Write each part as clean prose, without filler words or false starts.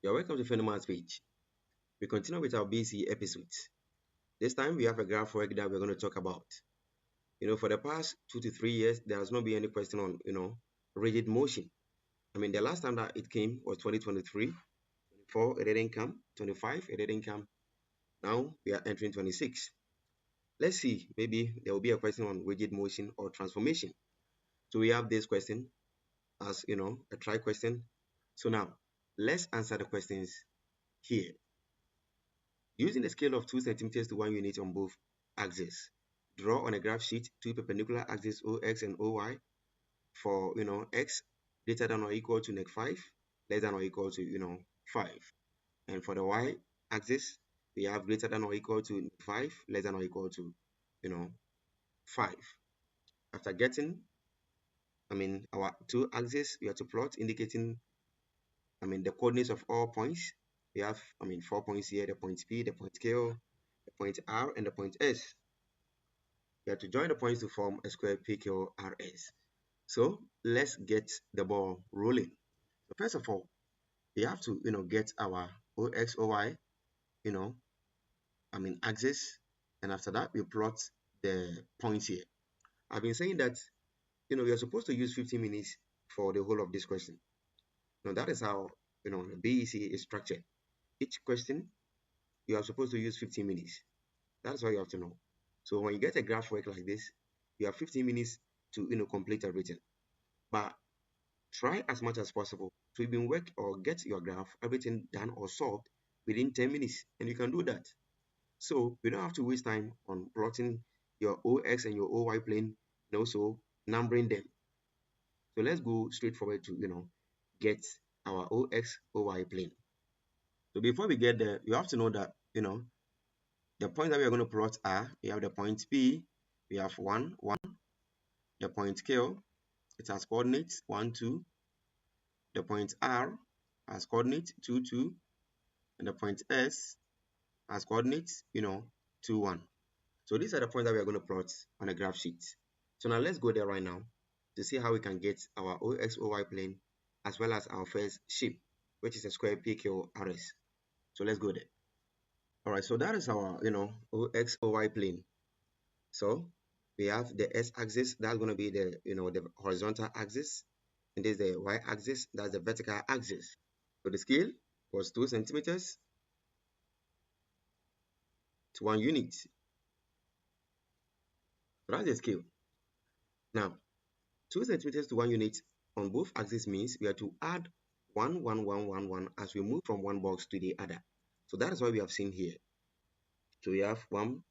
You're welcome to Phenomen's page. We continue with our BC episodes. This time we have a graph work that we're going to talk about. For the past 2 to 3 years, there has not been any question on, rigid motion. The last time that it came was 2023, 24, it didn't come, 25, it didn't come. Now we are entering 26. Let's see, maybe there will be a question on rigid motion or transformation. So we have this question as, a try question. So now let's answer the questions here. Using a scale of 2 centimeters to 1 unit on both axes, draw on a graph sheet two perpendicular axes OX and OY for, X greater than or equal to -5, less than or equal to, 5. And for the Y axis, we have greater than or equal to 5, less than or equal to, 5. After getting, our two axes, we have to plot indicating, the coordinates of all points. We have, 4 points here, the point P, the point Q, the point R, and the point S. You have to join the points to form a square PQRS. So let's get the ball rolling. So first of all, we have to, get our OXOY, axis, and after that we plot the points here. I've been saying that, we are supposed to use 15 minutes for the whole of this question. Now that is how, the BEC is structured. Each question, you are supposed to use 15 minutes. That's all you have to know. So when you get a graph work like this, you have 15 minutes to, complete everything. But try as much as possible to even work or get your graph, everything done or solved within 10 minutes. And you can do that. So you don't have to waste time on plotting your OX and your OY plane and also numbering them. So let's go straight forward to, get our OX, OY plane. So before we get there, you have to know that, the points that we are going to plot are, we have the point P, we have 1, 1, the point Q, it has coordinates 1, 2, the point R has coordinates 2, 2, and the point S has coordinates, 2, 1. So these are the points that we are going to plot on a graph sheet. So now let's go there right now to see how we can get our OXOY plane as well as our first shape, which is a square PQRS. So let's go there. All right, so that is our, OXOY plane. So we have the S-axis, that's going to be the, the horizontal axis, and this is the Y-axis, that's the vertical axis. So the scale was 2 centimeters to 1 unit. So that's the scale. Now, 2 centimeters to 1 unit on both axes means we have to add 1, 1, 1, 1, 1 as we move from one box to the other. So that is what we have seen here. So we have 1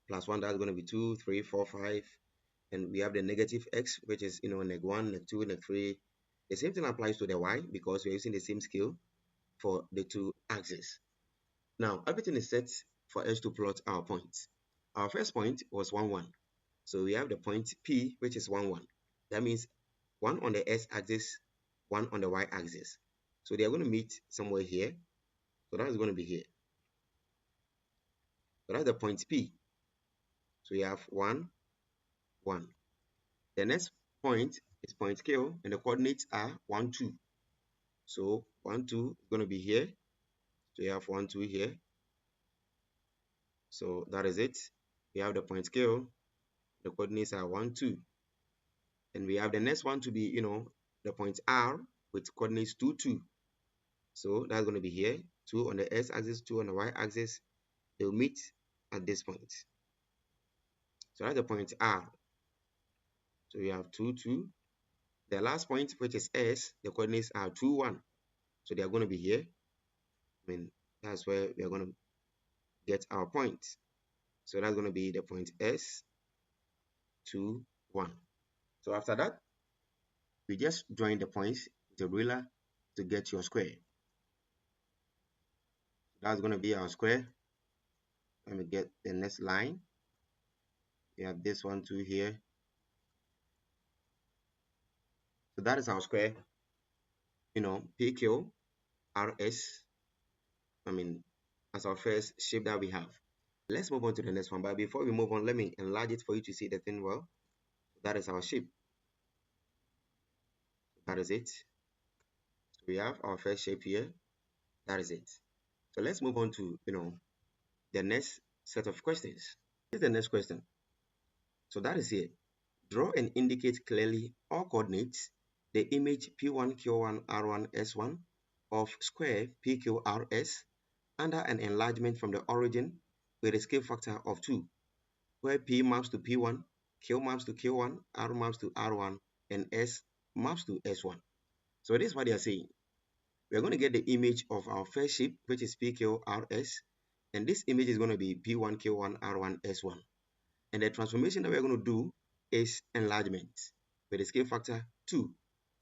plus 1, that's going to be 2, 3, 4, 5. And we have the negative x, which is, neg 1, neg 2, neg 3. The same thing applies to the y because we're using the same scale for the two axes. Now, everything is set for us to plot our points. Our first point was 1, 1. So we have the point P, which is 1, 1. That means 1 on the x-axis, 1 on the y-axis. So they are going to meet somewhere here. So that is going to be here. So that's the point P. So we have 1, 1. The next point is point Q, and the coordinates are 1, 2. So 1, 2 is going to be here. So you have 1, 2 here. So that is it. We have the point Q. The coordinates are 1, 2. And we have the next one to be, the point R with coordinates 2, 2. So that's going to be here. 2 on the x-axis, 2 on the y-axis. They'll meet at this point. So that's the point R. So we have 2, 2. The last point, which is S, the coordinates are 2, 1. So they are going to be here. That's where we are going to get our point. So that's going to be the point S, 2, 1. So after that, we just join the points with a ruler to get your square. That's going to be our square. Let me get the next line. We have this 1, 2 here. So that is our square, PQ, RS, as our first shape that we have. Let's move on to the next one. But before we move on, let me enlarge it for you to see the thing well. That is our shape. That is it. So we have our first shape here. That is it. So let's move on to, the next set of questions. This is the next question. So that is it. Draw and indicate clearly all coordinates, the image P1, Q1, R1, S1 of square PQRS under an enlargement from the origin with a scale factor of 2, where P maps to P1, Q maps to Q1, R maps to R1, and S maps to S1. So this is what they are saying. We're going to get the image of our first shape, which is PQRS, and this image is going to be P1, Q1, R1, S1. And the transformation that we're going to do is enlargement with a scale factor 2.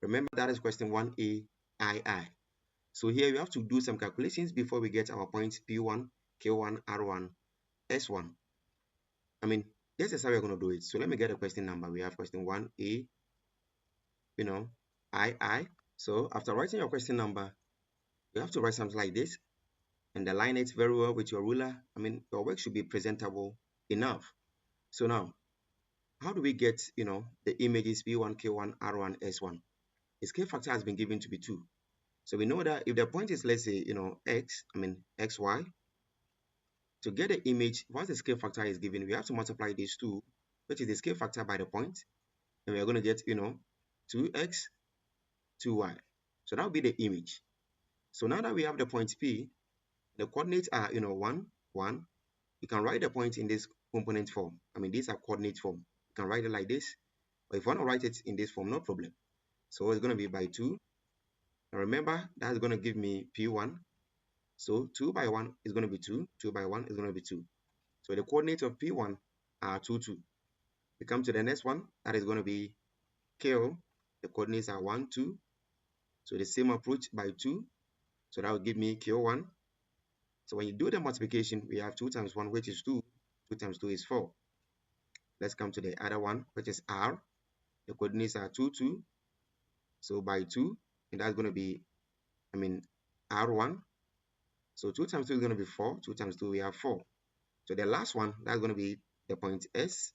Remember, that is question 1A, II. So here we have to do some calculations before we get our points P1, Q1, R1, S1. I mean, this is how we're going to do it. So let me get a question number. We have question 1A, II. So after writing your question number, you have to write something like this and align it very well with your ruler. I mean, your work should be presentable enough. So now, how do we get, the images P1, Q1, R1, S1? The scale factor has been given to be 2. So we know that if the point is, let's say, XY, to get the image, once the scale factor is given, we have to multiply these two, which is the scale factor by the point, and we're going to get, 2x, 2y. So that will be the image. So now that we have the point P, the coordinates are, 1, 1. You can write the point in this component form. I mean, these are coordinate form. You can write it like this, but if you want to write it in this form, no problem. So it's going to be by 2. Now remember, that's going to give me P1. So 2 by 1 is going to be 2. 2 by 1 is going to be 2. So the coordinates of P1 are 2, 2. We come to the next one. That is going to be Q. The coordinates are 1, 2. So the same approach by 2. So that will give me Q1. So when you do the multiplication, we have 2 times 1, which is 2. 2 times 2 is 4. Let's come to the other one, which is R. The coordinates are 2, 2. So by 2, and that's going to be, R1. So 2 times 2 is going to be 4. 2 times 2, we have 4. So the last one, that's going to be the point S.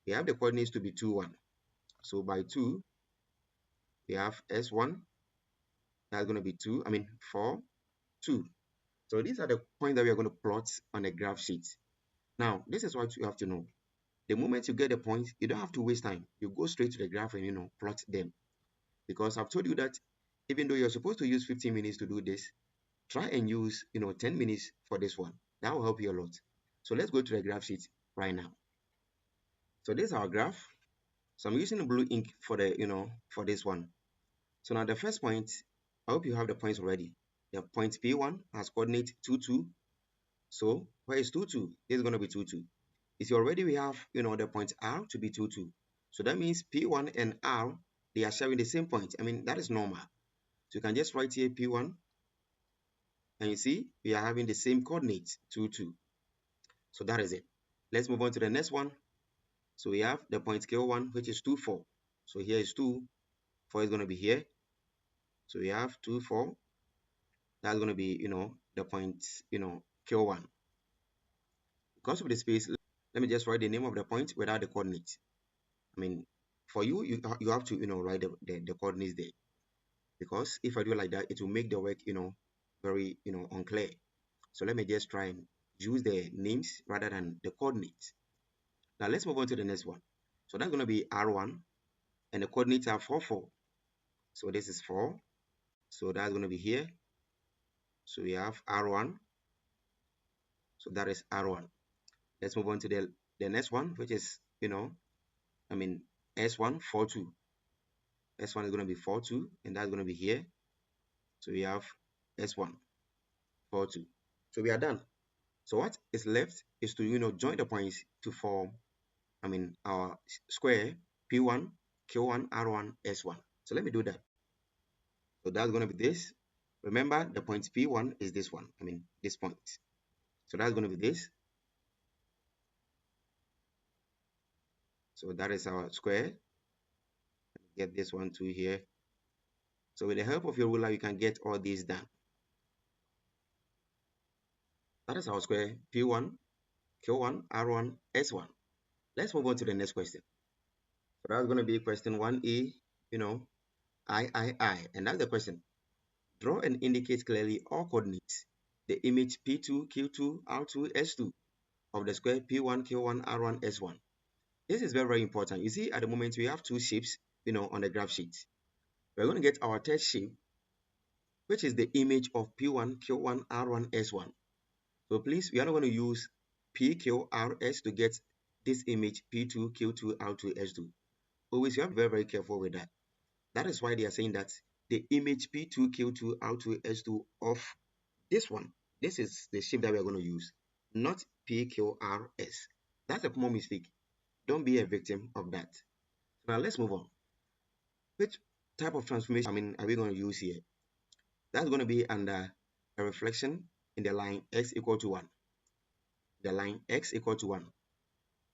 We have the coordinates to be 2, 1. So by 2, we have S1. That's going to be 4, 2. So these are the points that we are going to plot on a graph sheet. Now, this is what you have to know. The moment you get the points, you don't have to waste time. You go straight to the graph and, plot them. Because I've told you that even though you're supposed to use 15 minutes to do this, try and use, 10 minutes for this one. That will help you a lot. So let's go to the graph sheet right now. So this is our graph. So I'm using the blue ink for the, for this one. So now the first point, I hope you have the points already. The point P1 has coordinate 2, 2. So where is 2, 2? This is going to be 2, 2. You see already we have, the point R to be 2, 2. So that means P1 and R, they are sharing the same point. I mean, that is normal. So you can just write here P1. And you see, we are having the same coordinates, 2, 2. So that is it. Let's move on to the next one. So we have the point Q1, which is 2, 4. So here is 2. 4 is going to be here. So we have 2, 4. That's going to be, the point, Q1. Because of the space, let me just write the name of the point without the coordinates. I mean, for you, you have to, write the coordinates there. Because if I do like that, it will make the work, very, unclear. So let me just try and use the names rather than the coordinates. Now let's move on to the next one. So that's going to be R1, and the coordinates are 4, 4. So this is 4. So that's going to be here. So we have R1. So that is R1. Let's move on to the next one, which is, S1, 4, 2. S1 is going to be 4, 2, and that's going to be here. So we have S1, 4, 2. So we are done. So what is left is to, join the points to form, our square P1, Q1, R1, S1. So let me do that. So that's going to be this. Remember, the point P1 is this one. This point. So that's going to be this. So that is our square. Get this one to here. So with the help of your ruler, you can get all these done. That is our square P1, Q1, R1, S1. Let's move on to the next question. So that's going to be question 1A, I. And that's the question. Draw and indicate clearly all coordinates. The image P2, Q2, R2, S2 of the square P1, Q1, R1, S1. This is very, very important. You see, at the moment, we have two shapes, on the graph sheet. We're going to get our third shape, which is the image of P1, Q1, R1, S1. So please, we are not going to use PQRS to get this image P2, Q2, R2, S2. Always, you have to be very, very careful with that. That is why they are saying that the image P2, Q2, R2, S2 of this one, this is the shape that we are going to use, not PQRS. That's a common mistake. Don't be a victim of that. Now let's move on. Which type of transformation, are we going to use here? That's going to be under a reflection in the line x equal to 1. The line x equal to 1.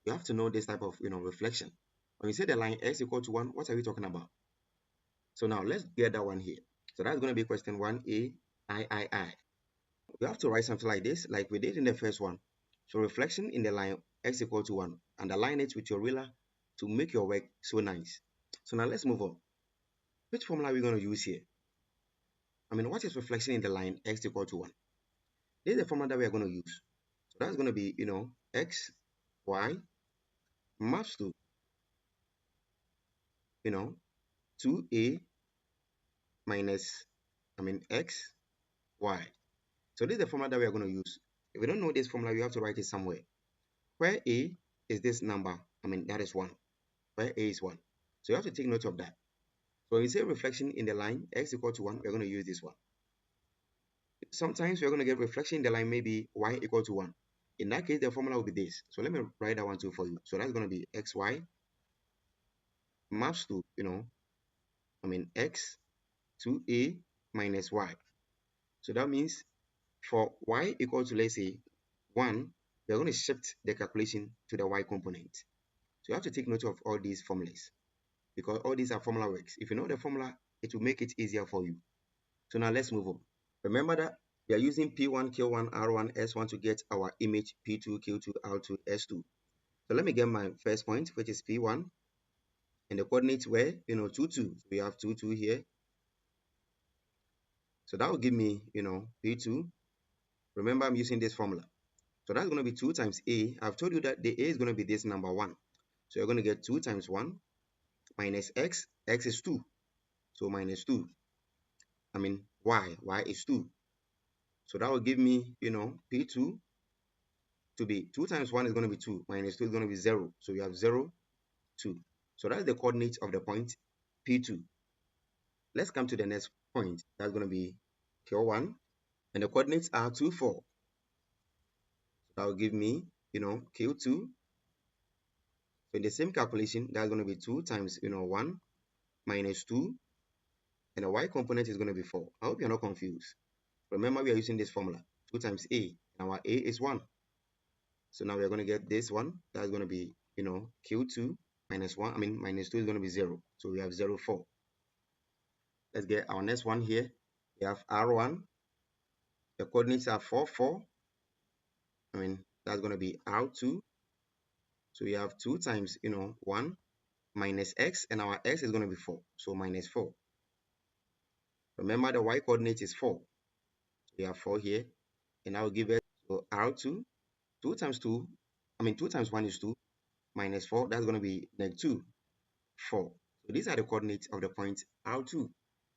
You have to know this type of, reflection. When you say the line x equal to 1, what are we talking about? So now let's get that one here. So that's going to be question 1A, I. We have to write something like this, like we did in the first one. So reflection in the line x equal to 1. Underline it with your ruler to make your work so nice. So now let's move on. Which formula are we going to use here? What is reflection in the line x equal to 1? This is the formula that we are going to use. So that's going to be, x, y, maps to, 2a minus, x, y. So this is the formula that we are going to use. If we don't know this formula, you have to write it somewhere. Where a is this number, that is 1. Where a is 1. So you have to take note of that. So when we say reflection in the line x equal to 1, we're going to use this one. Sometimes we're going to get reflection in the line maybe y equal to 1. In that case, the formula will be this. So let me write that one too for you. So that's going to be xy maps to, x to a minus y. So that means for y equal to, let's say, 1, we're going to shift the calculation to the y component. So you have to take note of all these formulas because all these are formula works. If you know the formula, it will make it easier for you. So now let's move on. Remember that we are using P1, Q1, R1, S1 to get our image P2, Q2, R2, S2. So let me get my first point, which is P1. And the coordinates were, 2, 2. So we have 2, 2 here. So that will give me, P2. Remember, I'm using this formula. So that's going to be 2 times A. I've told you that the A is going to be this number 1. So you're going to get 2 times 1 minus x. X is 2. So minus 2. Y. Y is 2. So that will give me, P2 to be 2 times 1 is going to be 2. Minus 2 is going to be 0. So we have 0, 2. So that's the coordinates of the point P2. Let's come to the next point. That's going to be Q1. And the coordinates are 2, 4. So that will give me, Q2. So in the same calculation, that's going to be 2 times, 1 minus 2. And the y component is going to be 4. I hope you're not confused. Remember, we are using this formula. 2 times A. And our A is 1. So now we're going to get this one. That's going to be, Q2 minus 1. Minus 2 is going to be 0. So we have 0, 4. Let's get our next one here. We have R1. The coordinates are 4, 4. That's going to be R2. So we have 2 times, 1 minus x. And our x is going to be 4. So minus 4. Remember, the y coordinate is 4. So we have 4 here. And I will give it so R2. 2 times 2. 2 times 1 is 2. Minus 4. That's going to be -2, 4. So these are the coordinates of the point R2.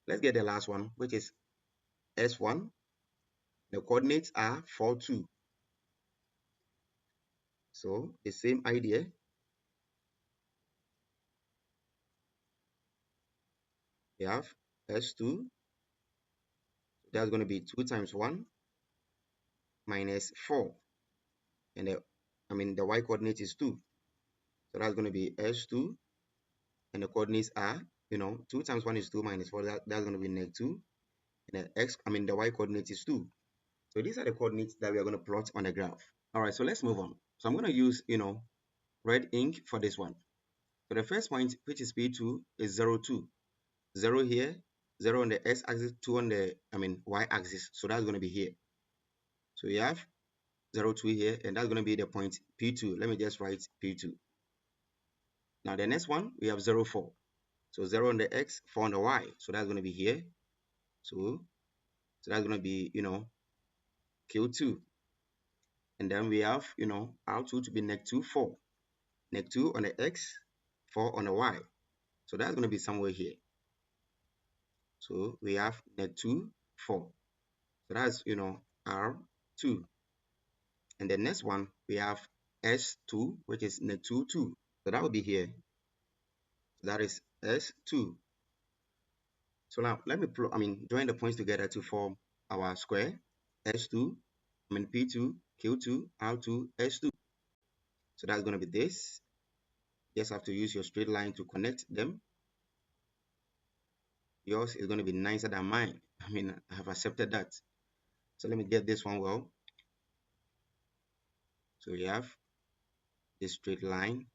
Let's get the last one, which is S1. The coordinates are 4, 2. So the same idea. We have S2. That's going to be 2 times 1 minus 4. And the y coordinate is 2. So that's going to be S2. And the coordinates are, 2 times 1 is 2 minus 4. That's going to be -2. And the y coordinate is 2. So these are the coordinates that we are going to plot on the graph. All right, so let's move on. So I'm going to use, red ink for this one. So the first point, which is P2, is 0, 2. 0 here, 0 on the x-axis, 2 on the, y-axis. So that's going to be here. So we have 0, 2 here, and that's going to be the point P2. Let me just write P2. Now the next one, we have 0, 4. So 0 on the x, 4 on the y. So that's going to be here. So So that's going to be, Q2. And then we have, R2 to be -2, 4. -2 on the X, 4 on the Y. So that's going to be somewhere here. So we have -2, 4. So that's, R2. And the next one, we have S2, which is -2, 2. So that will be here. So that is S2. So now let me join the points together to form our square. S2, P2, Q2, R2, S2. So that's going to be this. Just have to use your straight line to connect them. Yours is going to be nicer than mine. I have accepted that. So let me get this one well. So we have this straight line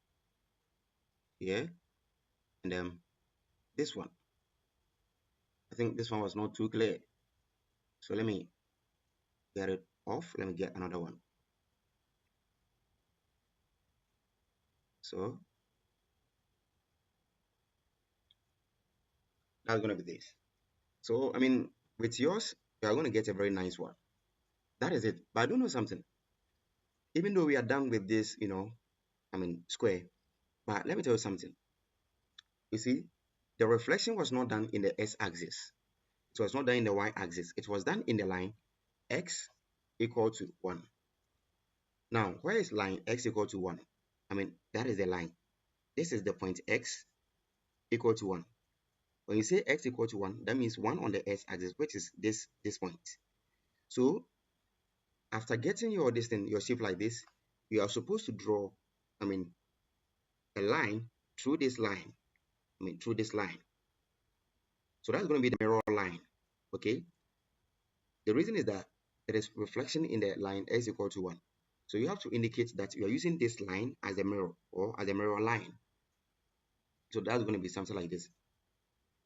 here, and then this one. I think this one was not too clear. So let me get it off. Let me get another one. So that's going to be this. So, with yours, you are going to get a very nice one. That is it. But I don't know something. Even though we are done with this, square, but let me tell you something. You see, the reflection was not done in the x-axis. It was not done in the y-axis. It was done in the line x equal to 1. Now, where is line x equal to 1? That is the line. This is the point x equal to 1. When you say x equal to 1, that means 1 on the x-axis, which is this point. So, after getting your your shape like this, you are supposed to draw, a line through this line. Through this line. So that's going to be the mirror line. Okay. The reason is that there is reflection in the line x equal to 1. So you have to indicate that you are using this line as a mirror or as a mirror line. So that's going to be something like this.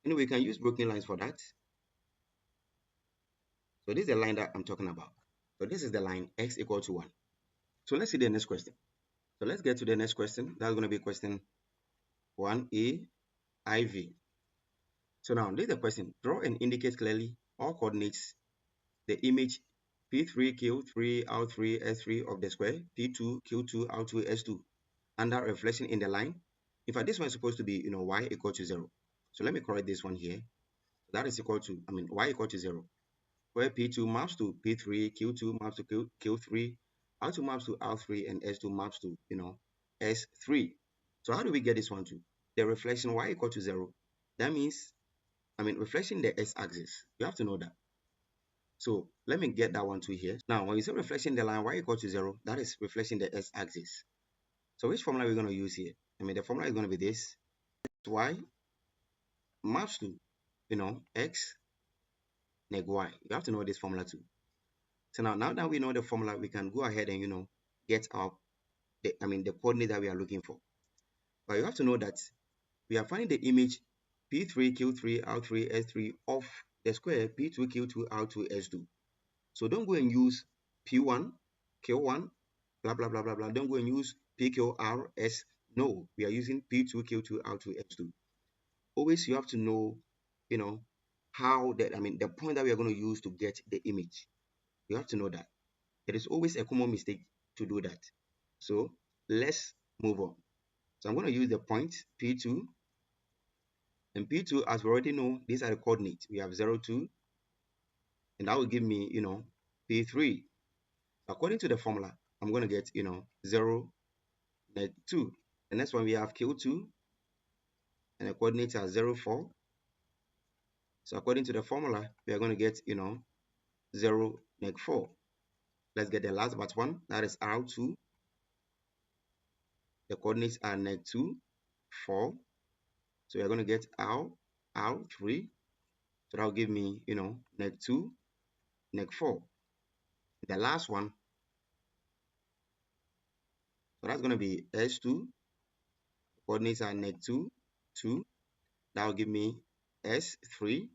We can use broken lines for that. So this is the line that I'm talking about. So this is the line x equal to 1. So let's see the next question. So let's get to the next question. That's going to be question 1A IV. So now this is the question. Draw and indicate clearly all coordinates the image P3, Q3, R3, S3 of the square, P2, Q2, R2, S2 under reflection in the line. In fact, this one is supposed to be, y equal to 0. So let me correct this one here. That is equal to, y equal to 0. Where P2 maps to P3, Q2 maps to Q3, R2 maps to R3, and S2 maps to, S3. So how do we get this one too? The reflection y equal to 0. That means, reflection in the x-axis. You have to know that. So let me get that one too here. Now, when you say reflection in the line y equal to 0, that is reflection in the x-axis. So which formula are we going to use here? The formula is going to be this. Y maps to, x neg y. You have to know this formula too. So now that we know the formula, we can go ahead and, get our, the coordinate that we are looking for. But you have to know that we are finding the image P3, Q3, R3, S3 of the square P2, Q2, R2, S2. So don't go and use P1, Q1, blah, blah, blah, blah, blah. Don't go and use PQRS. No, we are using P2, Q2, R2, S2. Always you have to know, how that, the point that we are going to use to get the image. You have to know that. It is always a common mistake to do that. So let's move on. So I'm going to use the point P2. And P2, as we already know, these are the coordinates. We have 0, 2. And that will give me, P3. According to the formula, I'm going to get, 0, neg 2. The next one we have Q2. And the coordinates are 0, 4. So according to the formula, we are going to get, 0, neg 4. Let's get the last but one. That is R2. The coordinates are neg 2, 4. So we are going to get R3. So that will give me, neg 2, neg 4. The last one, so that's going to be S2. Coordinates are neg 2, 2. That will give me S3.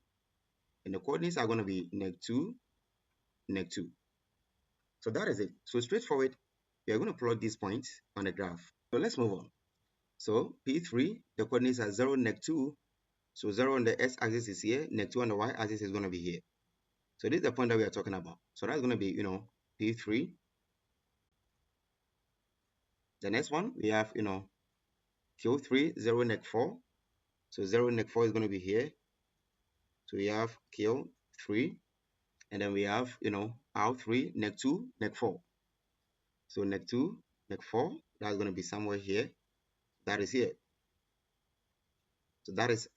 And the coordinates are going to be neg 2, neg 2. So that is it. So straightforward, we are going to plot these points on the graph. So let's move on. So P3, the coordinates are 0, neg 2. So 0 on the x-axis is here, neg 2 on the y-axis is going to be here. So this is the point that we are talking about. So that's going to be, P3. The next one, we have, Q3, 0 neg 4. So 0 neg 4 is going to be here. So we have Q3. And then we have, R3, neg 2, neg 4. So neg 2, neg 4, that's going to be somewhere here. That is here. So that is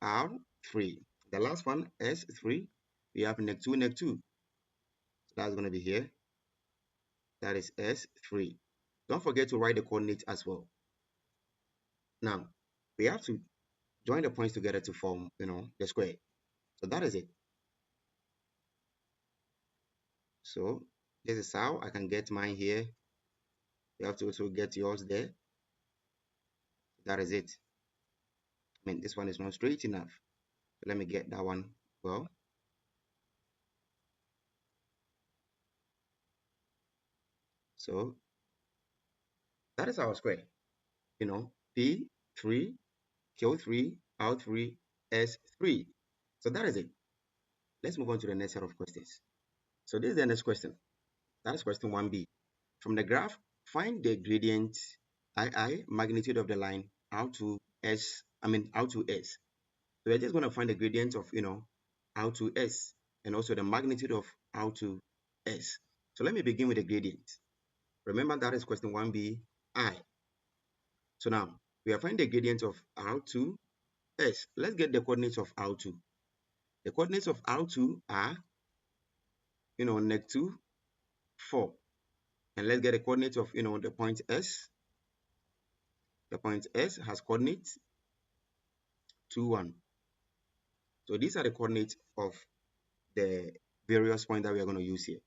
R3. The last one, S3, we have neg 2, neg 2. So that's going to be here. That is S3. Don't forget to write the coordinates as well. Now, we have to join the points together to form, the square. So that is it. So this is how I can get mine here. You have to also get yours there. That is it. I mean, this one is not straight enough. So let me get that one. Well, so that is our square. P3, Q3, R3, S3. So that is it. Let's move on to the next set of questions. So this is the next question. That's question 1b. From the graph, find the gradient II, magnitude of the line R2S, R2S. So we're just going to find the gradient of, R2S and also the magnitude of R2S. So let me begin with the gradient. Remember that is question 1b, I. So now we are finding the gradient of R2S. Let's get the coordinates of R2. The coordinates of R2 are, neg 2, 4. And let's get the coordinates of, the point S. The point S has coordinates 2, 1. So these are the coordinates of the various points that we are going to use here.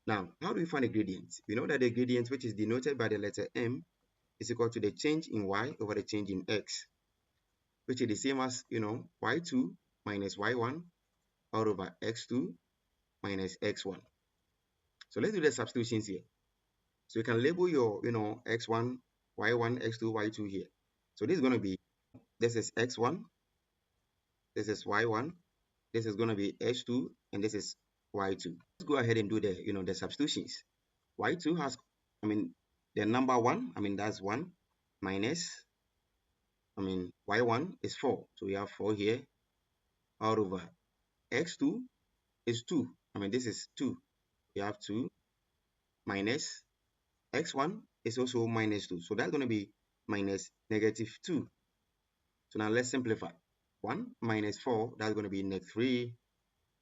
Now, how do we find the gradient? We know that the gradient, which is denoted by the letter M, is equal to the change in y over the change in x, which is the same as, y2 minus y1 all over x2 minus x1. So let's do the substitutions here. So you can label your, x1, y1, x2, y2 here. So this is going to be, this is x1, this is y1, this is going to be h2, and this is y2. Let's go ahead and do the, the substitutions. Y2 has, the number 1, that's 1, minus, y1 is 4. So we have 4 here, all over x2 is 2. This is 2. We have 2 minus x1 is also minus 2. So that's going to be minus negative 2. So now let's simplify. 1 minus 4, that's going to be negative 3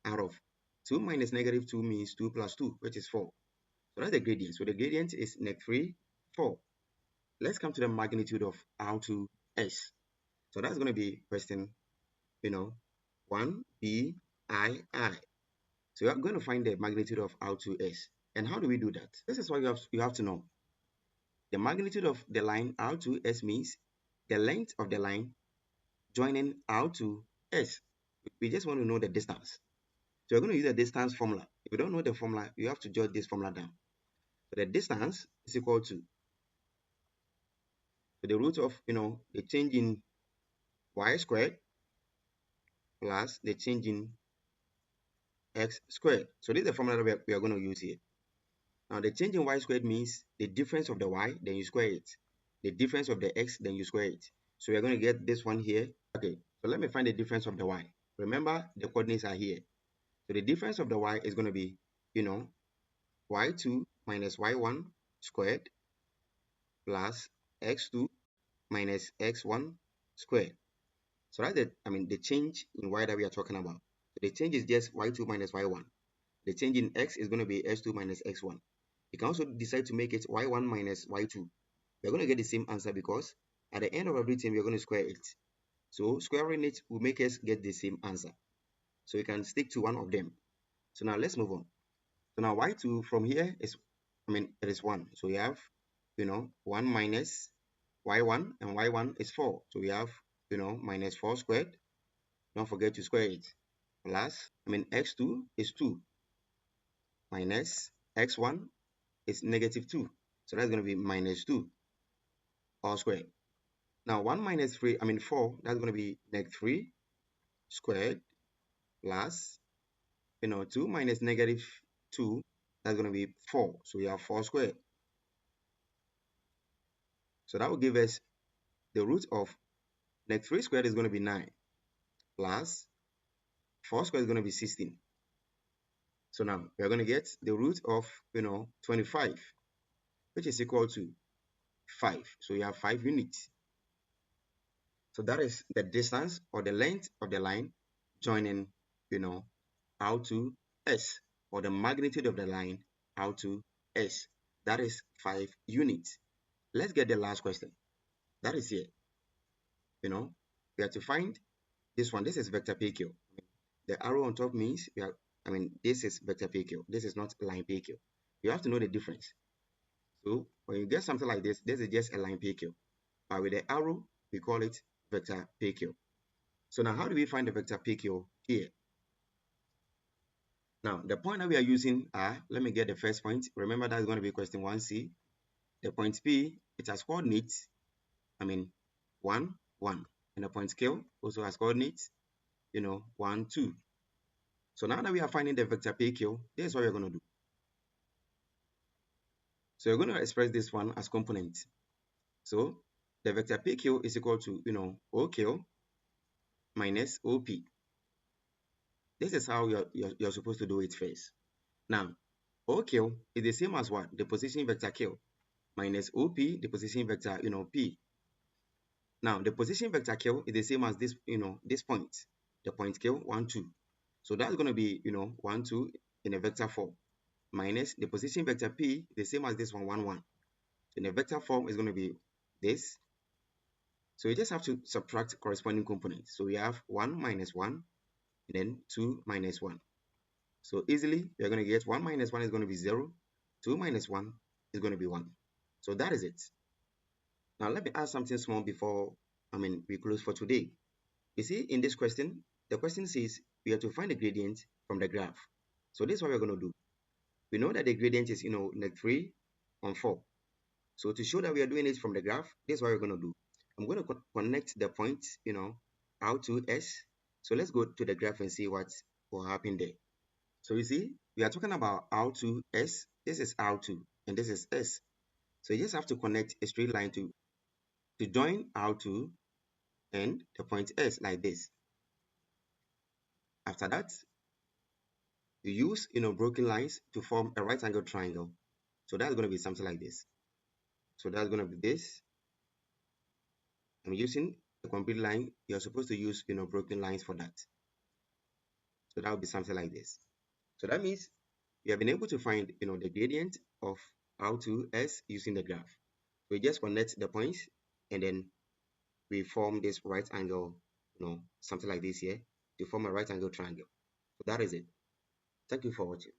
out of 2 minus negative 2 means 2 plus 2, which is 4. So that's the gradient. So the gradient is negative 3, 4. Let's come to the magnitude of R2S. So that's going to be question, 1B, I. So you're going to find the magnitude of R2S. And how do we do that? This is what you have to know. The magnitude of the line R2S means the length of the line joining R2S. We just want to know the distance. So we're going to use the distance formula. If you don't know the formula, you have to jot this formula down. So the distance is equal to the root of, the change in y squared plus the change in x squared. So this is the formula that we are going to use here. Now the change in y squared means the difference of the y, then you square it. The difference of the x, then you square it. So we're going to get this one here. Okay, so let me find the difference of the y. Remember, the coordinates are here. So the difference of the y is going to be, y2 minus y1 squared plus x2 minus x1 squared. So that's the change in y that we are talking about. So the change is just y2 minus y1. The change in x is going to be x2 minus x1. You can also decide to make it y1 minus y2. We're going to get the same answer because at the end of everything, we're going to square it. So squaring it will make us get the same answer. So you can stick to one of them. So now let's move on. So now y2 from here is, it is 1. So we have, 1 minus y1, and y1 is 4. So we have, minus 4 squared. Don't forget to square it. Plus, x2 is 2 minus x1 is negative 2. So that's going to be minus 2 all squared. Now 1 minus 3, 4, that's going to be negative 3 squared plus 2 minus negative 2, that's going to be 4. So we have 4 squared. So that will give us the root of negative 3 squared is going to be 9 plus 4 squared is going to be 16. So now we are going to get the root of 25, which is equal to 5. So we have 5 units. So that is the distance or the length of the line joining R to S, or the magnitude of the line R to S. That is 5 units. Let's get the last question. That is here. We have to find this one. This is vector PQ. The arrow on top means this is vector PQ. This is not line PQ. You have to know the difference. So when you get something like this is just a line PQ. But with the arrow, we call it vector PQ. So now how do we find the vector PQ here? Now, the point that we are using let me get the first point. Remember that is going to be question 1C. The point P, it has coordinates, 1, 1. And the point Q also has coordinates, 1, 2. So now that we are finding the vector PQ, this is what we're going to do. So we're going to express this one as components. So the vector PQ is equal to, OQ minus OP. This is how you're supposed to do it first. Now, OQ is the same as what? The position vector Q minus OP, the position vector, P. Now, the position vector Q is the same as this, this point, the point Q, 1, 2. So that's going to be, 1, 2 in a vector form minus the position vector P, the same as this one, 1, 1. In a vector form is going to be this. So you just have to subtract corresponding components. So we have 1 minus 1, and then 2 minus 1. So easily, you're going to get 1 minus 1 is going to be 0. 2 minus 1 is going to be 1. So that is it. Now, let me add something small before, we close for today. You see, in this question, the question says we have to find the gradient from the graph. So this is what we're going to do. We know that the gradient is, negative 3 on 4. So to show that we are doing it from the graph, this is what we're going to do. I'm going to connect the points, R to S. So let's go to the graph and see what will happen there. So you see, we are talking about R to S. This is R2 and this is S. So you just have to connect a straight line to join R2 and the point S like this. After that, you use broken lines to form a right angle triangle. So that's going to be something like this. So that's going to be this. I'm using a complete line. You're supposed to use broken lines for that. So that would be something like this. So that means you have been able to find the gradient of R2S using the graph. We just connect the points and then we form this right angle, something like this here, to form a right angle triangle. So that is it. Thank you for watching.